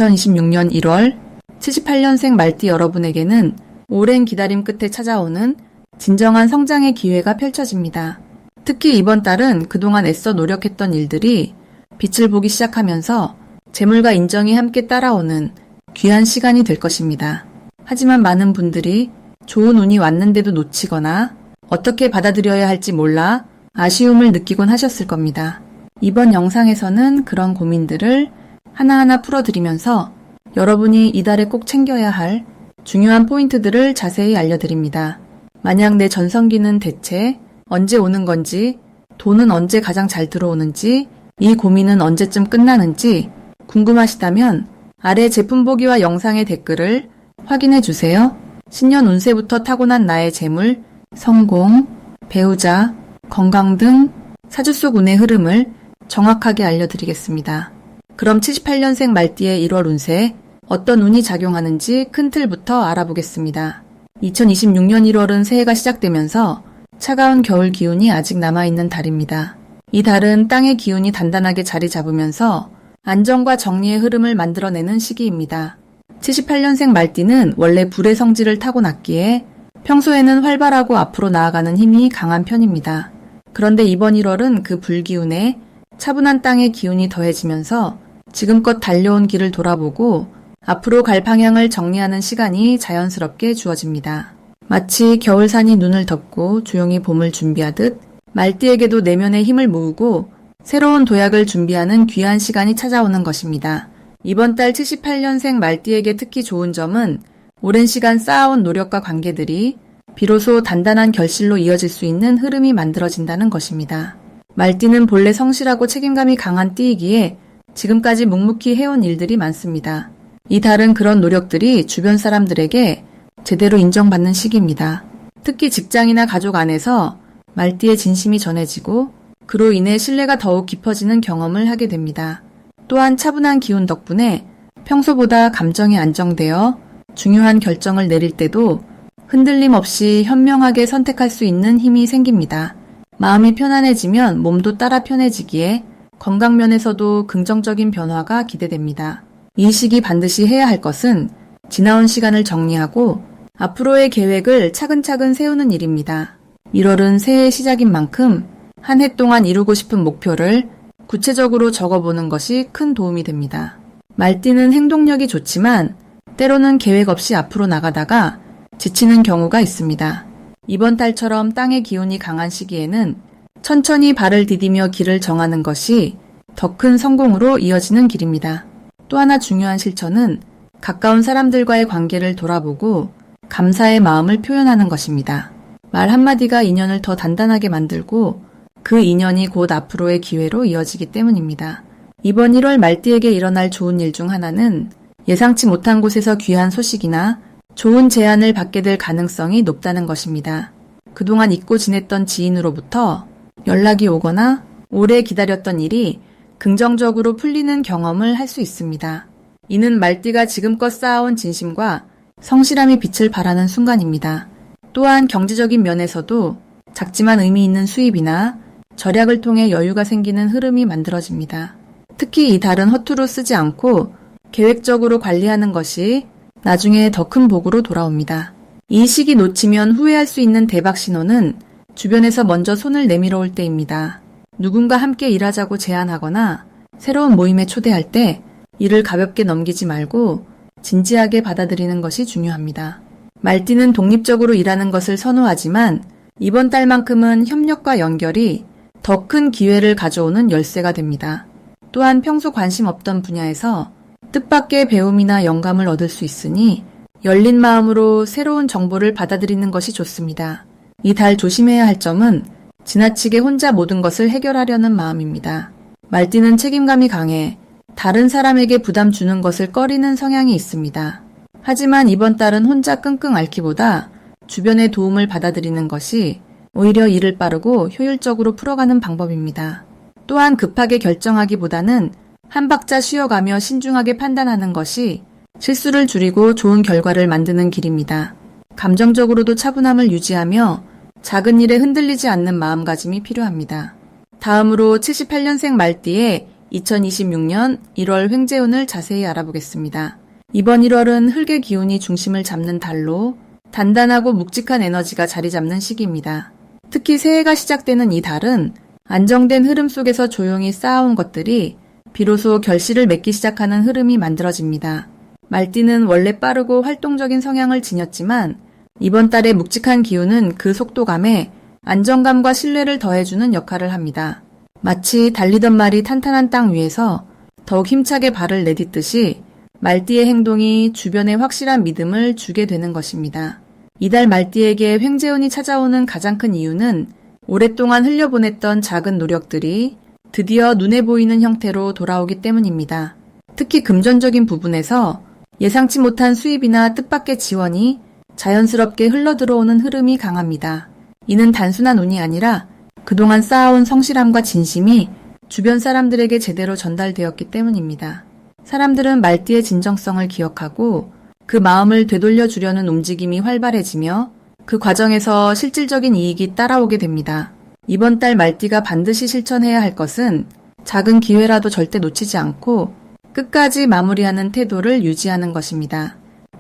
2026년 1월 78년생 말띠 여러분에게는 오랜 기다림 끝에 찾아오는 진정한 성장의 기회가 펼쳐집니다. 특히 이번 달은 그동안 애써 노력했던 일들이 빛을 보기 시작하면서 재물과 인정이 함께 따라오는 귀한 시간이 될 것입니다. 하지만 많은 분들이 좋은 운이 왔는데도 놓치거나 어떻게 받아들여야 할지 몰라 아쉬움을 느끼곤 하셨을 겁니다. 이번 영상에서는 그런 고민들을 하나하나 풀어드리면서 여러분이 이달에 꼭 챙겨야 할 중요한 포인트들을 자세히 알려드립니다. 만약 내 전성기는 대체 언제 오는 건지, 돈은 언제 가장 잘 들어오는지, 이 고민은 언제쯤 끝나는지 궁금하시다면 아래 제품 보기와 영상의 댓글을 확인해 주세요. 신년 운세부터 타고난 나의 재물, 성공, 배우자, 건강 등 사주 속 운의 흐름을 정확하게 알려드리겠습니다. 그럼 78년생 말띠의 1월 운세 어떤 운이 작용하는지 큰 틀부터 알아보겠습니다. 2026년 1월은 새해가 시작되면서 차가운 겨울 기운이 아직 남아있는 달입니다. 이 달은 땅의 기운이 단단하게 자리 잡으면서 안정과 정리의 흐름을 만들어내는 시기입니다. 78년생 말띠는 원래 불의 성질을 타고났기에 평소에는 활발하고 앞으로 나아가는 힘이 강한 편입니다. 그런데 이번 1월은 그 불기운에 차분한 땅의 기운이 더해지면서 지금껏 달려온 길을 돌아보고 앞으로 갈 방향을 정리하는 시간이 자연스럽게 주어집니다. 마치 겨울산이 눈을 덮고 조용히 봄을 준비하듯 말띠에게도 내면의 힘을 모으고 새로운 도약을 준비하는 귀한 시간이 찾아오는 것입니다. 이번 달 78년생 말띠에게 특히 좋은 점은 오랜 시간 쌓아온 노력과 관계들이 비로소 단단한 결실로 이어질 수 있는 흐름이 만들어진다는 것입니다. 말띠는 본래 성실하고 책임감이 강한 띠이기에 지금까지 묵묵히 해온 일들이 많습니다. 이 달은 그런 노력들이 주변 사람들에게 제대로 인정받는 시기입니다. 특히 직장이나 가족 안에서 말띠의 진심이 전해지고 그로 인해 신뢰가 더욱 깊어지는 경험을 하게 됩니다. 또한 차분한 기운 덕분에 평소보다 감정이 안정되어 중요한 결정을 내릴 때도 흔들림 없이 현명하게 선택할 수 있는 힘이 생깁니다. 마음이 편안해지면 몸도 따라 편해지기에 건강 면에서도 긍정적인 변화가 기대됩니다. 이 시기 반드시 해야 할 것은 지나온 시간을 정리하고 앞으로의 계획을 차근차근 세우는 일입니다. 1월은 새해 시작인 만큼 한 해 동안 이루고 싶은 목표를 구체적으로 적어보는 것이 큰 도움이 됩니다. 말띠는 행동력이 좋지만 때로는 계획 없이 앞으로 나가다가 지치는 경우가 있습니다. 이번 달처럼 땅의 기운이 강한 시기에는 천천히 발을 디디며 길을 정하는 것이 더 큰 성공으로 이어지는 길입니다. 또 하나 중요한 실천은 가까운 사람들과의 관계를 돌아보고 감사의 마음을 표현하는 것입니다. 말 한마디가 인연을 더 단단하게 만들고 그 인연이 곧 앞으로의 기회로 이어지기 때문입니다. 이번 1월 말띠에게 일어날 좋은 일 중 하나는 예상치 못한 곳에서 귀한 소식이나 좋은 제안을 받게 될 가능성이 높다는 것입니다. 그동안 잊고 지냈던 지인으로부터 연락이 오거나 오래 기다렸던 일이 긍정적으로 풀리는 경험을 할 수 있습니다. 이는 말띠가 지금껏 쌓아온 진심과 성실함이 빛을 발하는 순간입니다. 또한 경제적인 면에서도 작지만 의미 있는 수입이나 절약을 통해 여유가 생기는 흐름이 만들어집니다. 특히 이 달은 허투루 쓰지 않고 계획적으로 관리하는 것이 나중에 더 큰 복으로 돌아옵니다. 이 시기 놓치면 후회할 수 있는 대박 신호는 주변에서 먼저 손을 내밀어 올 때입니다. 누군가 함께 일하자고 제안하거나 새로운 모임에 초대할 때 일을 가볍게 넘기지 말고 진지하게 받아들이는 것이 중요합니다. 말띠는 독립적으로 일하는 것을 선호하지만 이번 달만큼은 협력과 연결이 더 큰 기회를 가져오는 열쇠가 됩니다. 또한 평소 관심 없던 분야에서 뜻밖의 배움이나 영감을 얻을 수 있으니 열린 마음으로 새로운 정보를 받아들이는 것이 좋습니다. 이 달 조심해야 할 점은 지나치게 혼자 모든 것을 해결하려는 마음입니다. 말띠는 책임감이 강해 다른 사람에게 부담 주는 것을 꺼리는 성향이 있습니다. 하지만 이번 달은 혼자 끙끙 앓기보다 주변의 도움을 받아들이는 것이 오히려 일을 빠르고 효율적으로 풀어가는 방법입니다. 또한 급하게 결정하기보다는 한 박자 쉬어가며 신중하게 판단하는 것이 실수를 줄이고 좋은 결과를 만드는 길입니다. 감정적으로도 차분함을 유지하며 작은 일에 흔들리지 않는 마음가짐이 필요합니다. 다음으로 78년생 말띠의 2026년 1월 횡재운을 자세히 알아보겠습니다. 이번 1월은 흙의 기운이 중심을 잡는 달로 단단하고 묵직한 에너지가 자리 잡는 시기입니다. 특히 새해가 시작되는 이 달은 안정된 흐름 속에서 조용히 쌓아온 것들이 비로소 결실을 맺기 시작하는 흐름이 만들어집니다. 말띠는 원래 빠르고 활동적인 성향을 지녔지만 이번 달의 묵직한 기운은 그 속도감에 안정감과 신뢰를 더해주는 역할을 합니다. 마치 달리던 말이 탄탄한 땅 위에서 더욱 힘차게 발을 내딛듯이 말띠의 행동이 주변에 확실한 믿음을 주게 되는 것입니다. 이달 말띠에게 횡재운이 찾아오는 가장 큰 이유는 오랫동안 흘려보냈던 작은 노력들이 드디어 눈에 보이는 형태로 돌아오기 때문입니다. 특히 금전적인 부분에서 예상치 못한 수입이나 뜻밖의 지원이 자연스럽게 흘러들어오는 흐름이 강합니다. 이는 단순한 운이 아니라 그동안 쌓아온 성실함과 진심이 주변 사람들에게 제대로 전달되었기 때문입니다. 사람들은 말띠의 진정성을 기억하고 그 마음을 되돌려주려는 움직임이 활발해지며 그 과정에서 실질적인 이익이 따라오게 됩니다. 이번 달 말띠가 반드시 실천해야 할 것은 작은 기회라도 절대 놓치지 않고 끝까지 마무리하는 태도를 유지하는 것입니다.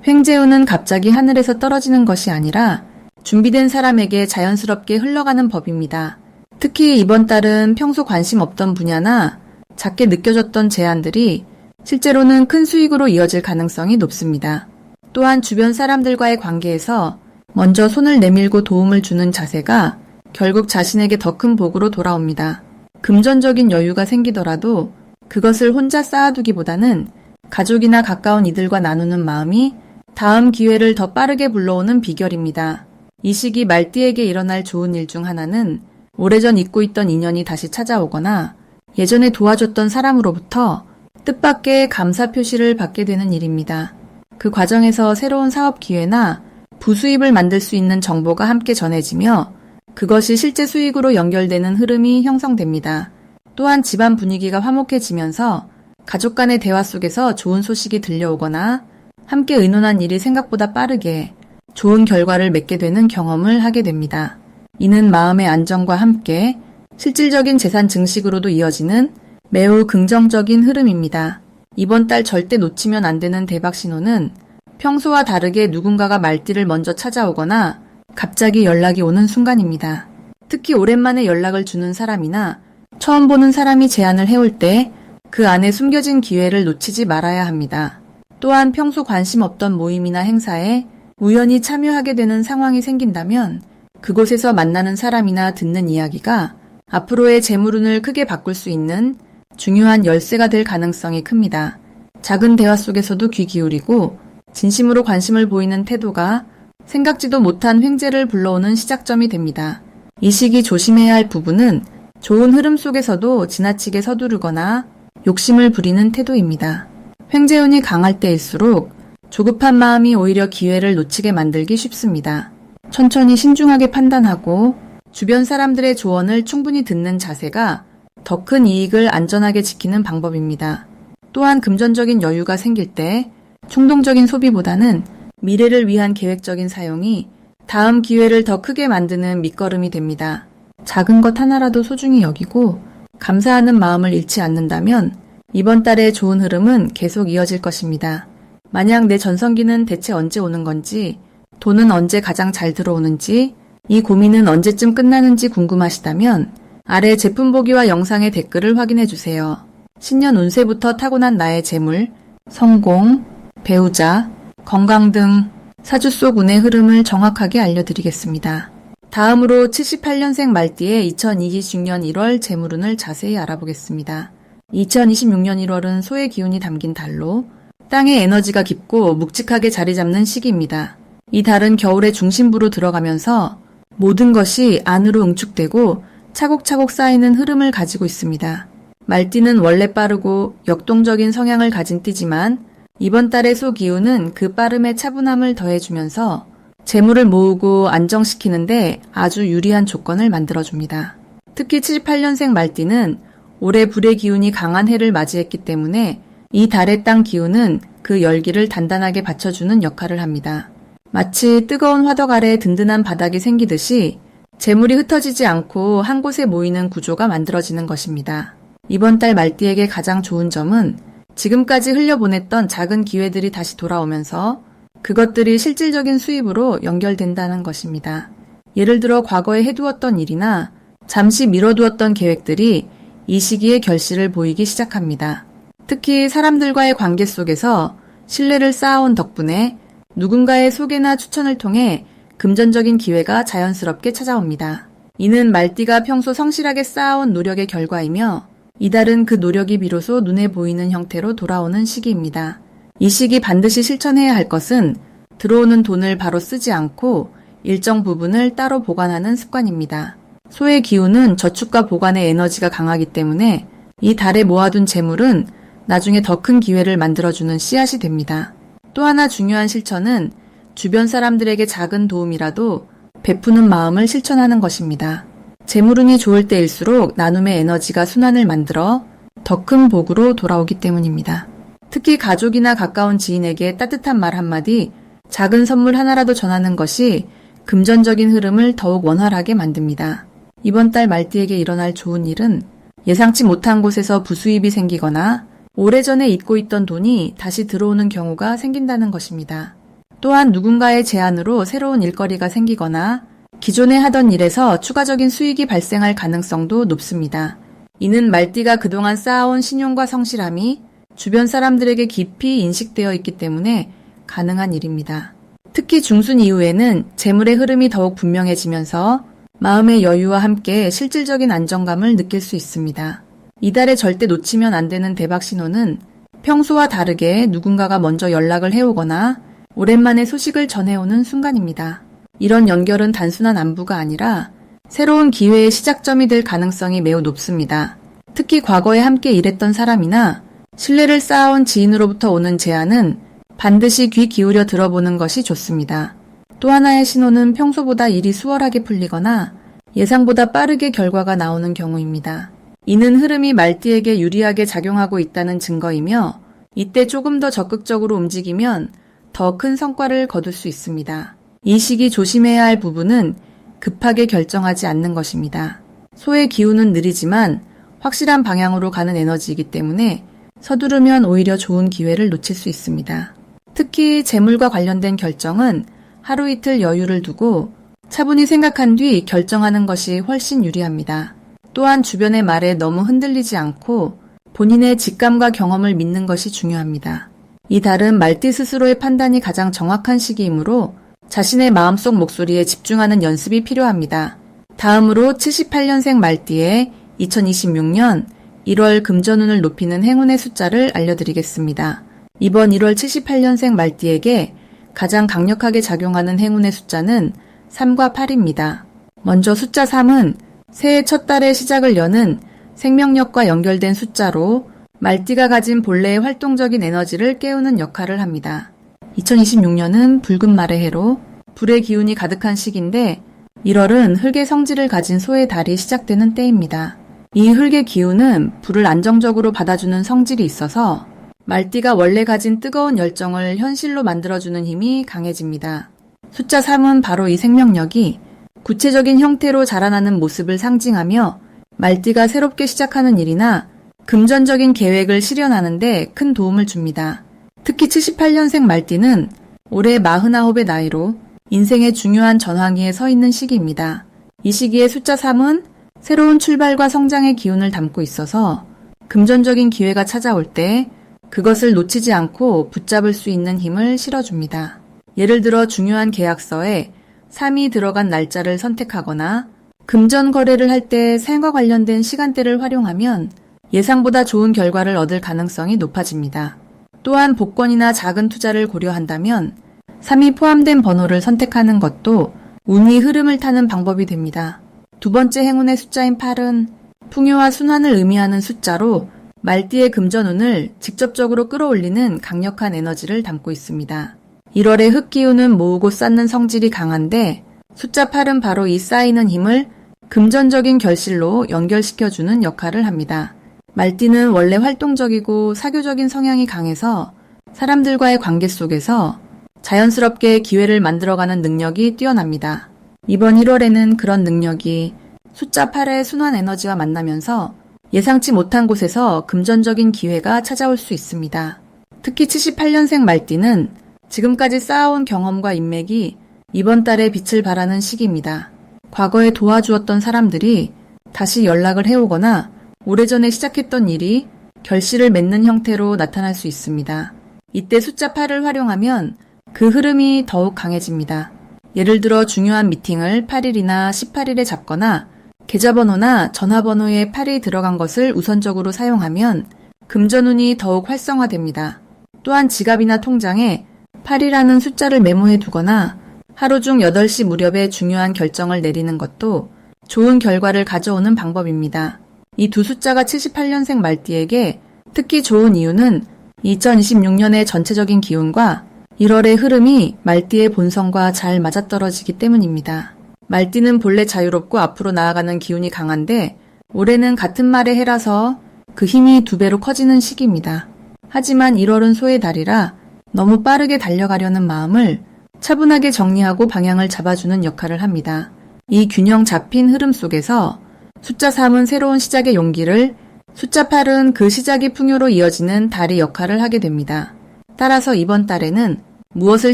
횡재운은 갑자기 하늘에서 떨어지는 것이 아니라 준비된 사람에게 자연스럽게 흘러가는 법입니다. 특히 이번 달은 평소 관심 없던 분야나 작게 느껴졌던 제안들이 실제로는 큰 수익으로 이어질 가능성이 높습니다. 또한 주변 사람들과의 관계에서 먼저 손을 내밀고 도움을 주는 자세가 결국 자신에게 더 큰 복으로 돌아옵니다. 금전적인 여유가 생기더라도 그것을 혼자 쌓아두기보다는 가족이나 가까운 이들과 나누는 마음이 다음 기회를 더 빠르게 불러오는 비결입니다. 이 시기 말띠에게 일어날 좋은 일 중 하나는 오래전 잊고 있던 인연이 다시 찾아오거나 예전에 도와줬던 사람으로부터 뜻밖의 감사 표시를 받게 되는 일입니다. 그 과정에서 새로운 사업 기회나 부수입을 만들 수 있는 정보가 함께 전해지며 그것이 실제 수익으로 연결되는 흐름이 형성됩니다. 또한 집안 분위기가 화목해지면서 가족 간의 대화 속에서 좋은 소식이 들려오거나 함께 의논한 일이 생각보다 빠르게 좋은 결과를 맺게 되는 경험을 하게 됩니다. 이는 마음의 안정과 함께 실질적인 재산 증식으로도 이어지는 매우 긍정적인 흐름입니다. 이번 달 절대 놓치면 안 되는 대박 신호는 평소와 다르게 누군가가 말띠를 먼저 찾아오거나 갑자기 연락이 오는 순간입니다. 특히 오랜만에 연락을 주는 사람이나 처음 보는 사람이 제안을 해올 때 그 안에 숨겨진 기회를 놓치지 말아야 합니다. 또한 평소 관심 없던 모임이나 행사에 우연히 참여하게 되는 상황이 생긴다면 그곳에서 만나는 사람이나 듣는 이야기가 앞으로의 재물운을 크게 바꿀 수 있는 중요한 열쇠가 될 가능성이 큽니다. 작은 대화 속에서도 귀 기울이고 진심으로 관심을 보이는 태도가 생각지도 못한 횡재를 불러오는 시작점이 됩니다. 이 시기 조심해야 할 부분은 좋은 흐름 속에서도 지나치게 서두르거나 욕심을 부리는 태도입니다. 횡재운이 강할 때일수록 조급한 마음이 오히려 기회를 놓치게 만들기 쉽습니다. 천천히 신중하게 판단하고 주변 사람들의 조언을 충분히 듣는 자세가 더 큰 이익을 안전하게 지키는 방법입니다. 또한 금전적인 여유가 생길 때 충동적인 소비보다는 미래를 위한 계획적인 사용이 다음 기회를 더 크게 만드는 밑거름이 됩니다. 작은 것 하나라도 소중히 여기고 감사하는 마음을 잃지 않는다면 이번 달의 좋은 흐름은 계속 이어질 것입니다. 만약 내 전성기는 대체 언제 오는 건지, 돈은 언제 가장 잘 들어오는지, 이 고민은 언제쯤 끝나는지 궁금하시다면 아래 제품 보기와 영상의 댓글을 확인해 주세요. 신년 운세부터 타고난 나의 재물, 성공, 배우자, 건강 등 사주 속 운의 흐름을 정확하게 알려드리겠습니다. 다음으로 78년생 말띠의 2026년 1월 재물운을 자세히 알아보겠습니다. 2026년 1월은 소의 기운이 담긴 달로 땅의 에너지가 깊고 묵직하게 자리 잡는 시기입니다. 이 달은 겨울의 중심부로 들어가면서 모든 것이 안으로 응축되고 차곡차곡 쌓이는 흐름을 가지고 있습니다. 말띠는 원래 빠르고 역동적인 성향을 가진 띠지만 이번 달의 소 기운은 그 빠름에 차분함을 더해주면서 재물을 모으고 안정시키는데 아주 유리한 조건을 만들어줍니다. 특히 78년생 말띠는 올해 불의 기운이 강한 해를 맞이했기 때문에 이 달의 땅 기운은 그 열기를 단단하게 받쳐주는 역할을 합니다. 마치 뜨거운 화덕 아래 든든한 바닥이 생기듯이 재물이 흩어지지 않고 한 곳에 모이는 구조가 만들어지는 것입니다. 이번 달 말띠에게 가장 좋은 점은 지금까지 흘려보냈던 작은 기회들이 다시 돌아오면서 그것들이 실질적인 수입으로 연결된다는 것입니다. 예를 들어 과거에 해두었던 일이나 잠시 미뤄두었던 계획들이 이 시기에 결실을 보이기 시작합니다. 특히 사람들과의 관계 속에서 신뢰를 쌓아온 덕분에 누군가의 소개나 추천을 통해 금전적인 기회가 자연스럽게 찾아옵니다. 이는 말띠가 평소 성실하게 쌓아온 노력의 결과이며 이달은 그 노력이 비로소 눈에 보이는 형태로 돌아오는 시기입니다. 이 시기 반드시 실천해야 할 것은 들어오는 돈을 바로 쓰지 않고 일정 부분을 따로 보관하는 습관입니다. 소의 기운은 저축과 보관의 에너지가 강하기 때문에 이 달에 모아둔 재물은 나중에 더 큰 기회를 만들어주는 씨앗이 됩니다. 또 하나 중요한 실천은 주변 사람들에게 작은 도움이라도 베푸는 마음을 실천하는 것입니다. 재물운이 좋을 때일수록 나눔의 에너지가 순환을 만들어 더 큰 복으로 돌아오기 때문입니다. 특히 가족이나 가까운 지인에게 따뜻한 말 한마디, 작은 선물 하나라도 전하는 것이 금전적인 흐름을 더욱 원활하게 만듭니다. 이번 달 말띠에게 일어날 좋은 일은 예상치 못한 곳에서 부수입이 생기거나 오래전에 잊고 있던 돈이 다시 들어오는 경우가 생긴다는 것입니다. 또한 누군가의 제안으로 새로운 일거리가 생기거나 기존에 하던 일에서 추가적인 수익이 발생할 가능성도 높습니다. 이는 말띠가 그동안 쌓아온 신용과 성실함이 주변 사람들에게 깊이 인식되어 있기 때문에 가능한 일입니다. 특히 중순 이후에는 재물의 흐름이 더욱 분명해지면서 마음의 여유와 함께 실질적인 안정감을 느낄 수 있습니다. 이달에 절대 놓치면 안 되는 대박 신호는 평소와 다르게 누군가가 먼저 연락을 해오거나 오랜만에 소식을 전해오는 순간입니다. 이런 연결은 단순한 안부가 아니라 새로운 기회의 시작점이 될 가능성이 매우 높습니다. 특히 과거에 함께 일했던 사람이나 신뢰를 쌓아온 지인으로부터 오는 제안은 반드시 귀 기울여 들어보는 것이 좋습니다. 또 하나의 신호는 평소보다 일이 수월하게 풀리거나 예상보다 빠르게 결과가 나오는 경우입니다. 이는 흐름이 말띠에게 유리하게 작용하고 있다는 증거이며 이때 조금 더 적극적으로 움직이면 더 큰 성과를 거둘 수 있습니다. 이 시기 조심해야 할 부분은 급하게 결정하지 않는 것입니다. 소의 기운은 느리지만 확실한 방향으로 가는 에너지이기 때문에 서두르면 오히려 좋은 기회를 놓칠 수 있습니다. 특히 재물과 관련된 결정은 하루 이틀 여유를 두고 차분히 생각한 뒤 결정하는 것이 훨씬 유리합니다. 또한 주변의 말에 너무 흔들리지 않고 본인의 직감과 경험을 믿는 것이 중요합니다. 이 달은 말띠 스스로의 판단이 가장 정확한 시기이므로 자신의 마음속 목소리에 집중하는 연습이 필요합니다. 다음으로 78년생 말띠의 2026년 1월 금전운을 높이는 행운의 숫자를 알려드리겠습니다. 이번 1월 78년생 말띠에게 가장 강력하게 작용하는 행운의 숫자는 3과 8입니다. 먼저 숫자 3은 새해 첫 달의 시작을 여는 생명력과 연결된 숫자로 말띠가 가진 본래의 활동적인 에너지를 깨우는 역할을 합니다. 2026년은 붉은 말의 해로 불의 기운이 가득한 시기인데 1월은 흙의 성질을 가진 소의 달이 시작되는 때입니다. 이 흙의 기운은 불을 안정적으로 받아주는 성질이 있어서 말띠가 원래 가진 뜨거운 열정을 현실로 만들어주는 힘이 강해집니다. 숫자 3은 바로 이 생명력이 구체적인 형태로 자라나는 모습을 상징하며 말띠가 새롭게 시작하는 일이나 금전적인 계획을 실현하는 데 큰 도움을 줍니다. 특히 78년생 말띠는 올해 49의 나이로 인생의 중요한 전환기에 서 있는 시기입니다. 이 시기에 숫자 3은 새로운 출발과 성장의 기운을 담고 있어서 금전적인 기회가 찾아올 때 그것을 놓치지 않고 붙잡을 수 있는 힘을 실어줍니다. 예를 들어 중요한 계약서에 3이 들어간 날짜를 선택하거나 금전 거래를 할 때 생과 관련된 시간대를 활용하면 예상보다 좋은 결과를 얻을 가능성이 높아집니다. 또한 복권이나 작은 투자를 고려한다면 3이 포함된 번호를 선택하는 것도 운이 흐름을 타는 방법이 됩니다. 두 번째 행운의 숫자인 8은 풍요와 순환을 의미하는 숫자로 말띠의 금전운을 직접적으로 끌어올리는 강력한 에너지를 담고 있습니다. 1월의 흙기운은 모으고 쌓는 성질이 강한데 숫자 8은 바로 이 쌓이는 힘을 금전적인 결실로 연결시켜주는 역할을 합니다. 말띠는 원래 활동적이고 사교적인 성향이 강해서 사람들과의 관계 속에서 자연스럽게 기회를 만들어가는 능력이 뛰어납니다. 이번 1월에는 그런 능력이 숫자 8의 순환 에너지와 만나면서 예상치 못한 곳에서 금전적인 기회가 찾아올 수 있습니다. 특히 78년생 말띠는 지금까지 쌓아온 경험과 인맥이 이번 달에 빛을 발하는 시기입니다. 과거에 도와주었던 사람들이 다시 연락을 해오거나 오래전에 시작했던 일이 결실을 맺는 형태로 나타날 수 있습니다. 이때 숫자 8을 활용하면 그 흐름이 더욱 강해집니다. 예를 들어 중요한 미팅을 8일이나 18일에 잡거나 계좌번호나 전화번호에 8이 들어간 것을 우선적으로 사용하면 금전운이 더욱 활성화됩니다. 또한 지갑이나 통장에 8이라는 숫자를 메모해 두거나 하루 중 8시 무렵에 중요한 결정을 내리는 것도 좋은 결과를 가져오는 방법입니다. 이 두 숫자가 78년생 말띠에게 특히 좋은 이유는 2026년의 전체적인 기운과 1월의 흐름이 말띠의 본성과 잘 맞아떨어지기 때문입니다. 말띠는 본래 자유롭고 앞으로 나아가는 기운이 강한데 올해는 같은 말의 해라서 그 힘이 2배로 커지는 시기입니다. 하지만 1월은 소의 달이라 너무 빠르게 달려가려는 마음을 차분하게 정리하고 방향을 잡아주는 역할을 합니다. 이 균형 잡힌 흐름 속에서 숫자 3은 새로운 시작의 용기를, 숫자 8은 그 시작이 풍요로 이어지는 달의 역할을 하게 됩니다. 따라서 이번 달에는 무엇을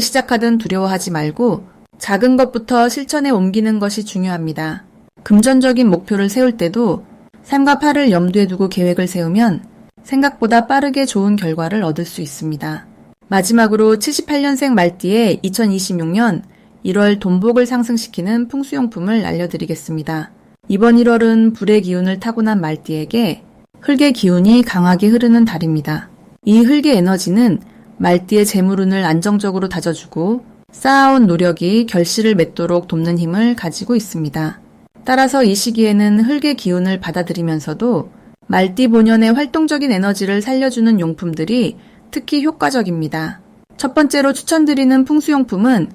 시작하든 두려워하지 말고 작은 것부터 실천에 옮기는 것이 중요합니다. 금전적인 목표를 세울 때도 3과 8을 염두에 두고 계획을 세우면 생각보다 빠르게 좋은 결과를 얻을 수 있습니다. 마지막으로 78년생 말띠의 2026년 1월 돈복을 상승시키는 풍수용품을 알려드리겠습니다. 이번 1월은 불의 기운을 타고난 말띠에게 흙의 기운이 강하게 흐르는 달입니다. 이 흙의 에너지는 말띠의 재물운을 안정적으로 다져주고 쌓아온 노력이 결실을 맺도록 돕는 힘을 가지고 있습니다. 따라서 이 시기에는 흙의 기운을 받아들이면서도 말띠 본연의 활동적인 에너지를 살려주는 용품들이 특히 효과적입니다. 첫 번째로 추천드리는 풍수용품은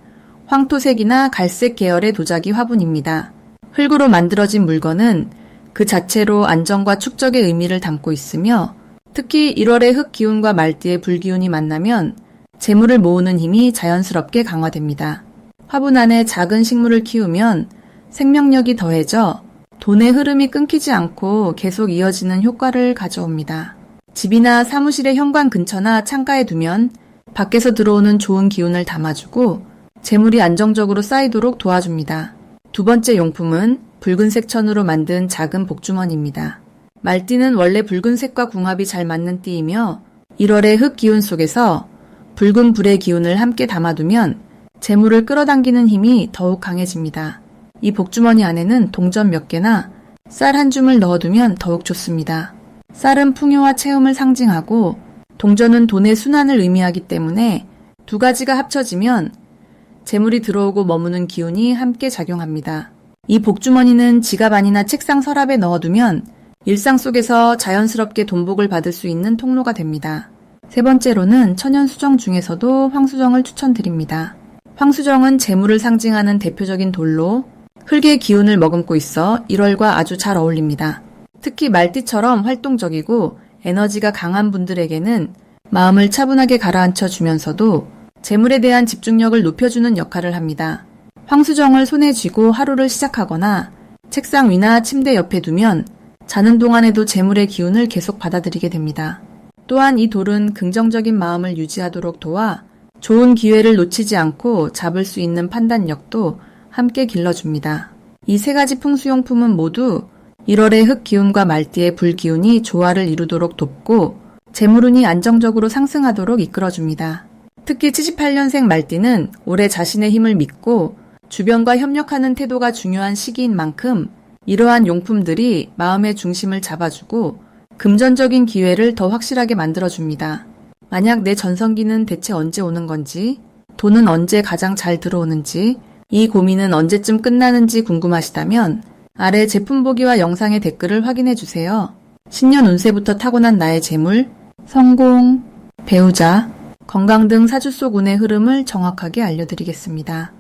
황토색이나 갈색 계열의 도자기 화분입니다. 흙으로 만들어진 물건은 그 자체로 안정과 축적의 의미를 담고 있으며 특히 1월의 흙 기운과 말띠의 불 기운이 만나면 재물을 모으는 힘이 자연스럽게 강화됩니다. 화분 안에 작은 식물을 키우면 생명력이 더해져 돈의 흐름이 끊기지 않고 계속 이어지는 효과를 가져옵니다. 집이나 사무실의 현관 근처나 창가에 두면 밖에서 들어오는 좋은 기운을 담아주고 재물이 안정적으로 쌓이도록 도와줍니다. 두 번째 용품은 붉은색 천으로 만든 작은 복주머니입니다. 말띠는 원래 붉은색과 궁합이 잘 맞는 띠이며 1월의 흙 기운 속에서 붉은 불의 기운을 함께 담아두면 재물을 끌어당기는 힘이 더욱 강해집니다. 이 복주머니 안에는 동전 몇 개나 쌀 한 줌을 넣어두면 더욱 좋습니다. 쌀은 풍요와 채움을 상징하고 동전은 돈의 순환을 의미하기 때문에 두 가지가 합쳐지면 재물이 들어오고 머무는 기운이 함께 작용합니다. 이 복주머니는 지갑 안이나 책상 서랍에 넣어두면 일상 속에서 자연스럽게 돈복을 받을 수 있는 통로가 됩니다. 세 번째로는 천연수정 중에서도 황수정을 추천드립니다. 황수정은 재물을 상징하는 대표적인 돌로 흙의 기운을 머금고 있어 1월과 아주 잘 어울립니다. 특히 말띠처럼 활동적이고 에너지가 강한 분들에게는 마음을 차분하게 가라앉혀 주면서도 재물에 대한 집중력을 높여주는 역할을 합니다. 황수정을 손에 쥐고 하루를 시작하거나 책상 위나 침대 옆에 두면 자는 동안에도 재물의 기운을 계속 받아들이게 됩니다. 또한 이 돌은 긍정적인 마음을 유지하도록 도와 좋은 기회를 놓치지 않고 잡을 수 있는 판단력도 함께 길러줍니다. 이 세 가지 풍수용품은 모두 1월의 흙 기운과 말띠의 불 기운이 조화를 이루도록 돕고 재물운이 안정적으로 상승하도록 이끌어줍니다. 특히 78년생 말띠는 올해 자신의 힘을 믿고 주변과 협력하는 태도가 중요한 시기인 만큼 이러한 용품들이 마음의 중심을 잡아주고 금전적인 기회를 더 확실하게 만들어줍니다. 만약 내 전성기는 대체 언제 오는 건지, 돈은 언제 가장 잘 들어오는지, 이 고민은 언제쯤 끝나는지 궁금하시다면 아래 제품 보기와 영상의 댓글을 확인해 주세요. 신년 운세부터 타고난 나의 재물, 성공, 배우자, 건강 등 사주 속 운의 흐름을 정확하게 알려드리겠습니다.